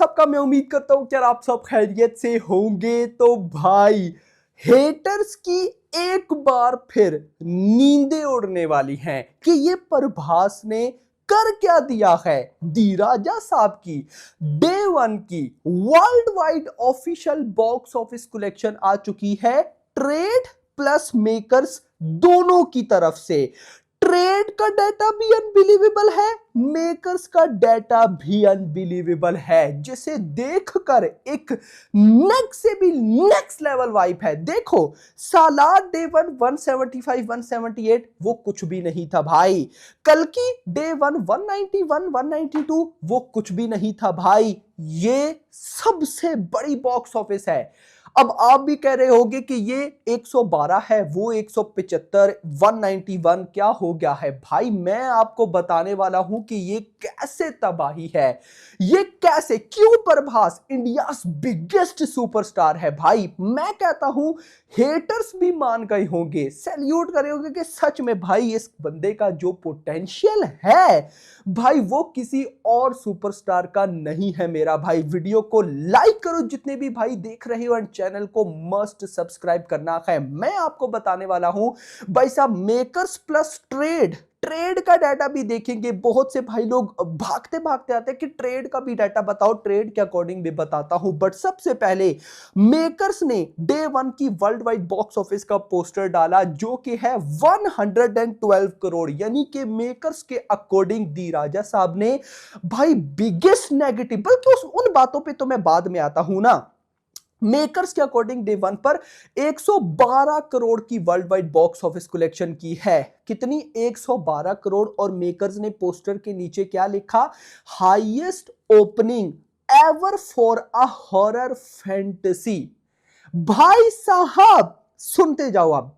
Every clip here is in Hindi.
सबका। मैं उम्मीद करता हूँ कि यार आप सब खैरियत से होंगे। तो भाई हेटर्स की एक बार फिर नींदें उड़ने वाली हैं कि ये प्रभास ने कर क्या दिया है। दी राजा साहब की डे वन की world wide official box office collection आ चुकी है ट्रेड प्लस मेकर्स दोनों की तरफ से। ट्रेड का डाटा भी अनबिलीवेबल है, मेकर्स का डाटा भी अनबिलीवेबल है, जिसे देखकर एक नेक्स्ट से भी नेक्स्ट लेवल वाइब है। देखो सालार डे वन 175 178 वो कुछ भी नहीं था भाई। कल की डे वन 191 192 वो कुछ भी नहीं था भाई। ये सबसे बड़ी बॉक्स ऑफिस है। अब आप भी कह रहे होगे कि ये 112 है, वो 175 191 क्या हो गया है भाई। मैं आपको बताने वाला हूं कि ये कैसे तबाही है, ये कैसे, क्यों प्रभास इंडिया बिगेस्ट सुपरस्टार है भाई। मैं कहता हूं हेटर्स भी मान गए होंगे, सैल्यूट करे होंगे कि सच में भाई इस बंदे का जो पोटेंशियल है भाई वो किसी और सुपरस्टार का नहीं है। मेरा भाई वीडियो को लाइक करो जितने भी भाई देख रहे हो, एंड चैनल को मस्ट सब्सक्राइब करना है। मैं आपको बताने वाला हूं भाई साहब मेकर्स प्लस ट्रेड का डाटा भी देखेंगे। बहुत से भाई लोग भागते भागते आते हैं कि ट्रेड का भी डाटा बताओ, ट्रेड के अकॉर्डिंग भी बताता हूं। बट सबसे पहले मेकर्स ने डे वन की वर्ल्ड वाइड बॉक्स ऑफिस का पोस्टर डाला जो कि है 112 करोड़, यानी कि मेकर्स के अकॉर्डिंग दी राजा साहब ने भाई बिगेस्ट नेगेटिव, बल्कि उन बातों पे तो मैं बाद में आता हूं ना। मेकर्स के अकॉर्डिंग डे वन पर 112 करोड़ की world wide box office collection की है। कितनी? 112 करोड़। और मेकर्स ने पोस्टर के नीचे क्या लिखा? Highest opening ever for a horror fantasy. भाई साहब सुनते जाओ। अब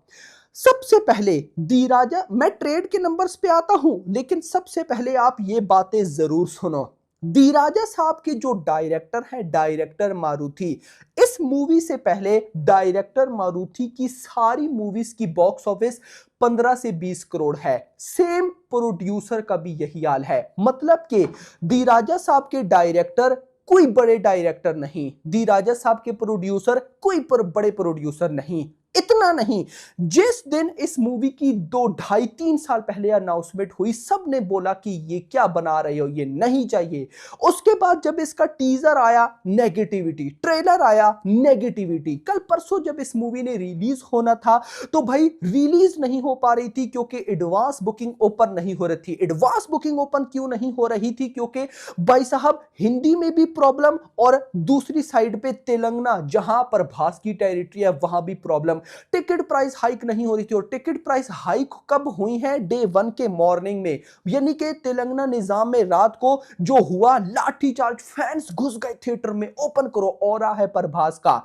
सबसे पहले दी राजा, मैं ट्रेड के नंबर्स पे आता हूं, लेकिन सबसे पहले आप ये बातें जरूर सुनो। दी राजा साहब के जो डायरेक्टर है, डायरेक्टर मारुति, इस मूवी से पहले डायरेक्टर मारुति की सारी मूवीज की बॉक्स ऑफिस 15 से 20 करोड़ है। सेम प्रोड्यूसर का भी यही हाल है। मतलब कि दी राजा साहब के डायरेक्टर कोई बड़े डायरेक्टर नहीं, दी राजा साहब के प्रोड्यूसर कोई बड़े प्रोड्यूसर नहीं। इतना नहीं, जिस दिन इस मूवी की 2 ढाई 3 साल पहले अनाउंसमेंट हुई, सब ने बोला कि ये क्या बना रहे हो, ये नहीं चाहिए। उसके बाद जब इसका टीजर आया नेगेटिविटी, ट्रेलर आया नेगेटिविटी। कल परसों जब इस मूवी ने रिलीज होना था तो भाई रिलीज नहीं हो पा रही थी क्योंकि एडवांस बुकिंग ओपन नहीं हो रही थी। एडवांस बुकिंग ओपन क्यों नहीं हो रही थी? क्योंकि भाई साहब हिंदी में भी प्रॉब्लम, और दूसरी साइड पे तेलंगाना जहां प्रभास की टेरिटरी है वहां भी प्रॉब्लम। टिकट प्राइस हाइक नहीं हो रही थी। और टिकट प्राइस हाइक कब हुई है? डे वन के मॉर्निंग में, यानी कि तेलंगाना निजाम में रात को जो हुआ लाठीचार्ज, फैंस घुस गए थिएटर में। ओपन करो, ऑरा है प्रभास का।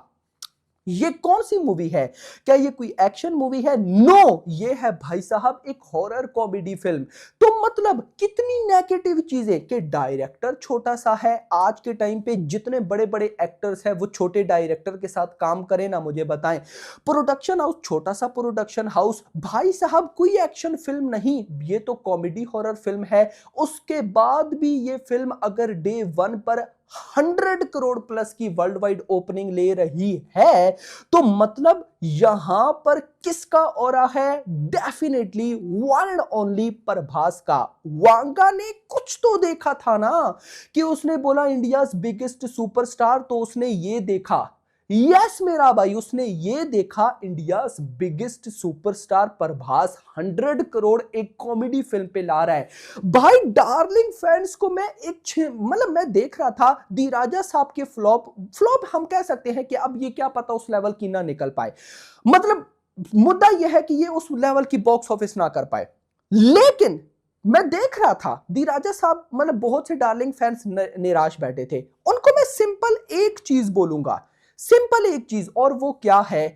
ये कौन सी मूवी है? क्या ये कोई एक्शन मूवी है? नो, ये है भाई साहब एक हॉरर कॉमेडी फिल्म। तो मतलब कितनी नेगेटिव चीजें कि डायरेक्टर छोटा सा है। आज के टाइम पे जितने बड़े बड़े एक्टर्स हैं वो छोटे डायरेक्टर के साथ काम करें ना, मुझे बताएं। प्रोडक्शन हाउस छोटा सा प्रोडक्शन हाउस, भाई साहब कोई एक्शन फिल्म नहीं, ये तो कॉमेडी हॉरर फिल्म है। उसके बाद भी ये फिल्म अगर डे वन पर 100 करोड़ प्लस की वर्ल्ड वाइड ओपनिंग ले रही है तो मतलब यहां पर किसका ऑरा है? Definitely one and only Prabhas का। वांगा ने कुछ तो देखा था ना कि उसने बोला इंडिया बिगेस्ट सुपरस्टार, तो उसने ये देखा, यस मेरा भाई, उसने ये देखा India biggest superstar Prabhas 100 crore एक कॉमेडी फिल्म पे ला रहा है। भाई डार्लिंग फैंस को मैं मतलब मैं देख रहा था दी राजा साहब के फ्लॉप हम कह सकते हैं कि अब ये क्या पता उस लेवल की ना निकल पाए। मतलब मुद्दा यह है कि ये उस लेवल की बॉक्स ऑफिस ना कर पाए। लेकिन मैं देख रहा था दी राजा साहब, मतलब बहुत से डार्लिंग फैंस निराश बैठे थे। उनको मैं सिंपल एक चीज बोलूंगा, सिंपल एक चीज, और वो क्या है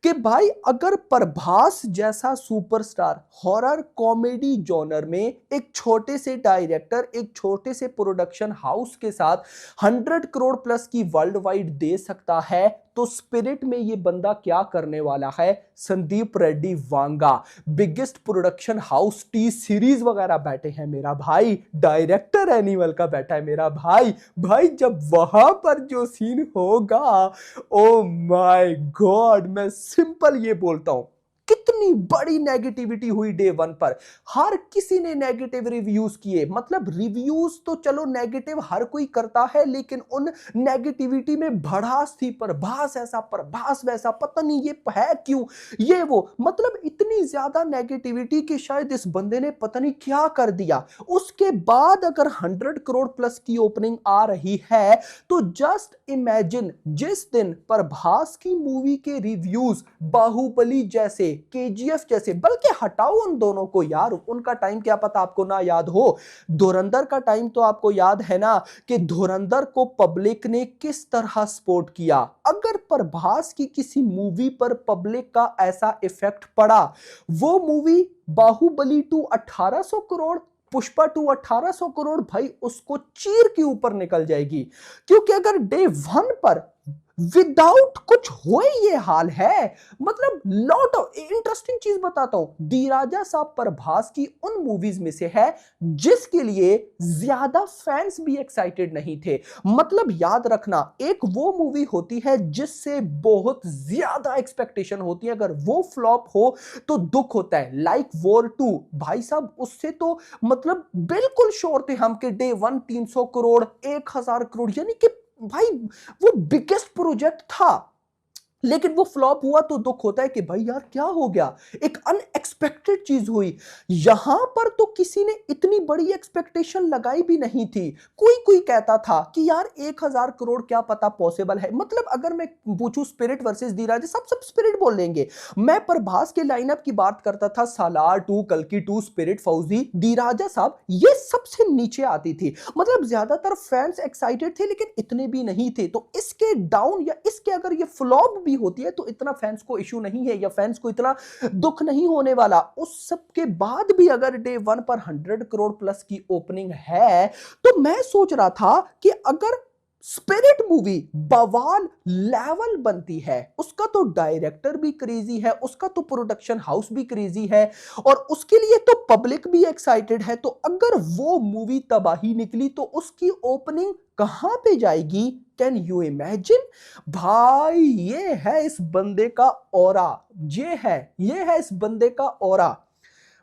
कि भाई अगर प्रभास जैसा सुपरस्टार हॉरर कॉमेडी जॉनर में एक छोटे से डायरेक्टर, एक छोटे से प्रोडक्शन हाउस के साथ 100 करोड़ प्लस की वर्ल्ड वाइड दे सकता है, तो तो स्पिरिट में ये बंदा क्या करने वाला है, Sandeep Reddy Vanga, biggest production house T series वगैरह बैठे हैं मेरा भाई, डायरेक्टर एनिमल का बैठा है मेरा भाई। भाई जब वहां पर जो सीन होगा, ओ माय गॉड, मैं सिंपल ये बोलता हूं, कितनी बड़ी नेगेटिविटी हुई डे वन पर। हर किसी ने नेगेटिव रिव्यूज किए, मतलब रिव्यूज तो चलो नेगेटिव हर कोई करता है, लेकिन उन नेगेटिविटी में भड़ास थी, प्रभास ऐसा प्रभास वैसा, पता नहीं ये है क्यों, ये वो, मतलब इतनी ज्यादा नेगेटिविटी कि शायद इस बंदे ने पता नहीं क्या कर दिया। उसके बाद अगर 100 करोड़ प्लस की ओपनिंग आ रही है तो जस्ट इमेजिन जिस दिन प्रभास की मूवी के रिव्यूज बाहुबली जैसे, केजीएफ जैसे, बल्कि हटाओ उन दोनों को यार, उनका टाइम क्या पता आपको ना याद हो, धुरंधर का टाइम तो आपको याद है ना कि धुरंधर को पब्लिक ने किस तरह सपोर्ट किया। अगर प्रभास की किसी मूवी पर पब्लिक का ऐसा इफेक्ट पड़ा, वो मूवी बाहुबली 2 1800 करोड़, पुष्पा 2 1800 करोड़, भाई उसको चीर के ऊपर निकल जाएगी। क्योंकि अगर डे वन पर विदाउट कुछ हुए ये हाल है, मतलब लॉट ऑफ इंटरेस्टिंग चीज बताता हूं, दी राजा साहब प्रभास की उन मूवीज में से है जिसके लिए ज्यादा फैंस भी एक्साइटेड नहीं थे। मतलब याद रखना, एक वो मूवी होती है जिससे बहुत ज्यादा एक्सपेक्टेशन होती है, अगर वो फ्लॉप हो तो दुख होता है। लाइक वॉर 2, भाई साहब उससे तो मतलब बिल्कुल श्योर थे हम कि डे वन 300 करोड़ 1000 करोड़, यानी कि भाई वो बिगेस्ट प्रोजेक्ट था, लेकिन वो फ्लॉप हुआ तो दुख होता है कि भाई यार क्या हो गया, एक अनएक्सपेक्टेड चीज हुई। यहां पर तो किसी ने इतनी बड़ी एक्सपेक्टेशन लगाई भी नहीं थी, कोई कोई कहता था कि यार 1000 करोड़ क्या पता पॉसिबल है। मतलब अगर मैं पूछूं स्पिरिट वर्सेस दी राजा, सब स्पिरिट बोल लेंगे। मैं प्रभास के लाइनअप की बात करता था, सालार 2, कल्कि 2, स्पिरिट, फौजी, दी राजा साहब, ये सबसे नीचे आती थी। मतलब ज्यादातर फैंस एक्साइटेड थे लेकिन इतने भी नहीं थे। तो इसके डाउन या इसके अगर ये फ्लॉप होती है तो इतना फैंस को इशू नहीं है, या फैंस को इतना दुख नहीं होने वाला। उस सब के बाद भी अगर डे वन पर 100 करोड़ प्लस की ओपनिंग है, तो मैं सोच रहा था कि अगर स्पिरिट मूवी बवाल लेवल बनती है, उसका तो डायरेक्टर भी क्रेजी है, उसका तो प्रोडक्शन हाउस भी क्रेजी है, और उसके लिए तो पब्लिक भी एक्साइटेड है, तो अगर वो मूवी तबाही निकली तो उसकी ओपनिंग कहां पे जाएगी? Can you imagine? भाई ये है इस बंदे का ऑरा, ये है इस बंदे का ऑरा।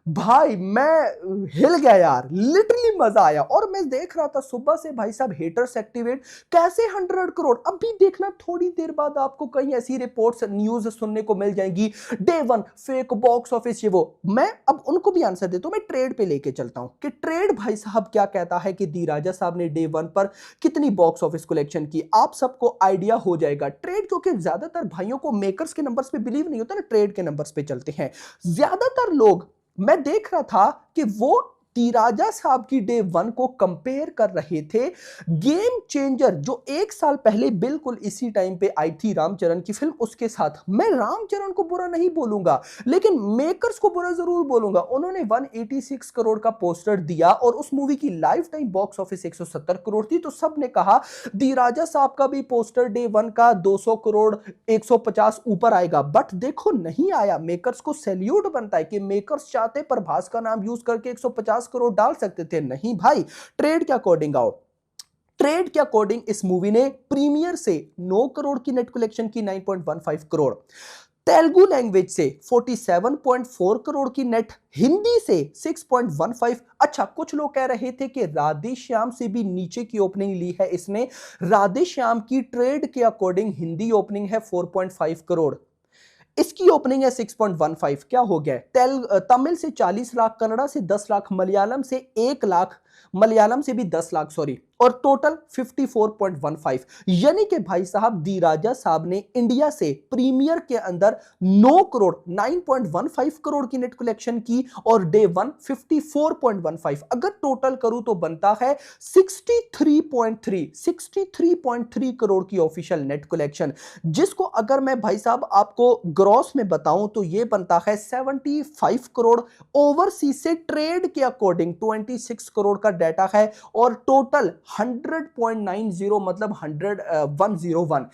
भाई मैं हिल गया यार, लिटरली मजा आया। और मैं देख रहा था सुबह से, भाई साहब हेटर्स एक्टिवेट कैसे 100 करोड़। अभी देखना थोड़ी देर बाद आपको कहीं ऐसी रिपोर्ट्स न्यूज सुनने को मिल जाएंगी, day one fake box office ये वो। मैं अब उनको भी आंसर देता हूं, मैं ट्रेड पे लेके चलता हूं कि ट्रेड भाई साहब क्या कहता है कि दी राजा साहब ने डे वन पर कितनी बॉक्स ऑफिस कलेक्शन की, आप सबको आइडिया हो जाएगा। ट्रेड, क्योंकि ज्यादातर भाइयों को मेकर्स के नंबर्स पे बिलीव नहीं होता ना, ट्रेड के नंबर्स पे चलते हैं ज्यादातर लोग। मैं देख रहा था कि वो दी राजा साहब की डे वन को कंपेयर कर रहे थे गेम चेंजर, जो 1 साल पहले बिल्कुल इसी टाइम पे आई थी रामचरण की फिल्म, उसके साथ। मैं रामचरण को बुरा नहीं बोलूंगा, लेकिन मेकर्स को बुरा जरूर बोलूंगा। उन्होंने 186 करोड़ का पोस्टर दिया और उस मूवी की life time box office 170 crore थी, तो सबने कहा दी राजा साहब का भी पोस्टर डे वन का 200 करोड़ 150 ऊपर आएगा। बट देखो नहीं आया। मेकर्स को सैल्यूट बनता है कि मेकर्स चाहते प्रभास का नाम यूज करके 150 करोड़ डाल सकते थे, नहीं भाई। ट्रेड के अकॉर्डिंग आओ, ट्रेड के अकॉर्डिंग इस मूवी ने प्रीमियर से 9 करोड़ की नेट कलेक्शन की, 9.15 करोड़, तेलुगु लैंग्वेज से 47.4 करोड़ की नेट, हिंदी से 6.15। अच्छा, कुछ लोग कह रहे थे कि राधे श्याम से भी नीचे की ओपनिंग ली है इसने। राधे श्याम की ट्रेड के अकॉर्डिंग हिंदी ओपनिंग है 4.5 करोड़, इसकी ओपनिंग है 6.15। क्या हो गया? तमिल से 40 लाख, कन्नड़ा से 10 लाख, मलयालम से 1 लाख, मलयालम से भी 10 लाख सॉरी, और टोटल 54.15। यानी कि भाई साहब दी राजा साहब ने इंडिया से प्रीमियर के अंदर 9 करोड़ 9.15 करोड़ की नेट कलेक्शन की, और डे वन 54.15। अगर टोटल करूं तो बनता है 63.3 करोड़ की ऑफिशियल नेट कलेक्शन, जिसको अगर मैं भाई साहब आपको ग्रॉस में बताऊं तो ये बनता है 75 करोड़। ओवरसीज से ट्रेड के अकॉर्डिंग 26 करोड़ का डाटा है, और टोटल 100.90 मतलब 101।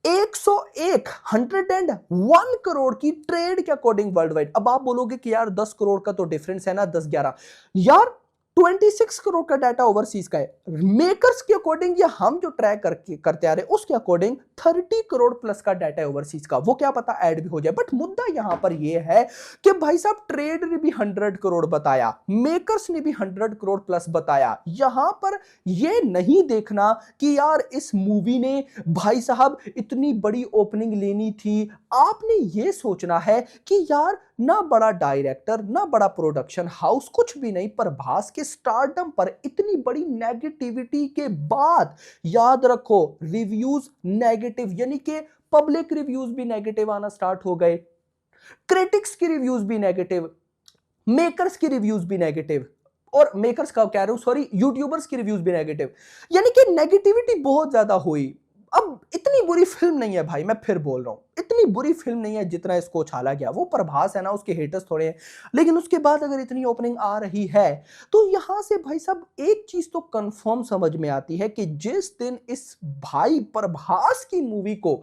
101 101 करोड़ की ट्रेड के अकॉर्डिंग वर्ल्ड वाइड। अब आप बोलोगे कि यार 10 करोड़ का तो डिफरेंस है ना, 10-11 यार, 26 करोड़ का डाटा ओवरसीज का है। मेकर्स के अकॉर्डिंग या हम जो ट्रैक करते आ रहे उसके अकॉर्डिंग 30 करोड़ प्लस का डाटा है ओवरसीज का। वो क्या पता ऐड भी हो जाए, बट मुद्दा यहां पर यह है कि भाई साहब ट्रेड ने भी 100 करोड़ बताया, मेकर्स ने भी 100 करोड़ प्लस बताया। यहां पर यह नहीं देखना कि यार इस मूवी ने भाई साहब इतनी बड़ी ओपनिंग लेनी थी। आपने यह सोचना है कि यार ना बड़ा डायरेक्टर ना बड़ा प्रोडक्शन हाउस, कुछ भी नहीं, प्रभास के स्टारडम पर इतनी बड़ी नेगेटिविटी के बाद याद रखो रिव्यूज नेगेटिव, यानी कि पब्लिक रिव्यूज भी नेगेटिव आना स्टार्ट हो गए, क्रिटिक्स की रिव्यूज भी नेगेटिव, मेकर्स की रिव्यूज भी नेगेटिव, और मेकर्स का कह रहा हूं सॉरी, यूट्यूबर्स की रिव्यूज भी नेगेटिव, यानी कि नेगेटिविटी बहुत ज्यादा हुई। अब इतनी बुरी फिल्म नहीं है भाई, मैं फिर बोल रहा हूं, इतनी बुरी फिल्म नहीं है जितना इसको उछाला गया। वो प्रभास है ना, उसके हेटर्स थोड़े हैं, लेकिन उसके बाद अगर इतनी ओपनिंग आ रही है तो यहां से भाई साहब एक चीज तो कंफर्म समझ में आती है कि जिस दिन इस भाई प्रभास की मूवी को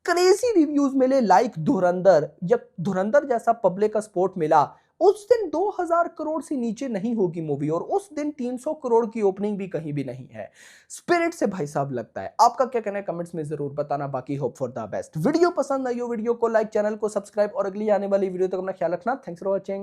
क्रेजी रिव्यूज मिले, लाइक धुरंधर या धुरंधर जैसा पब्लिक का सपोर्ट मिला, उस दिन 2000 करोड़ से नीचे नहीं होगी मूवी, और उस दिन 300 करोड़ की ओपनिंग भी कहीं भी नहीं है। स्पिरिट से भाई साहब लगता है। आपका क्या कहना है कमेंट्स में जरूर बताना। बाकी hope for the best. Video पसंद आई हो वीडियो को लाइक, चैनल को सब्सक्राइब, और अगली आने वाली वीडियो तक अपना ख्याल रखना। Thanks for watching.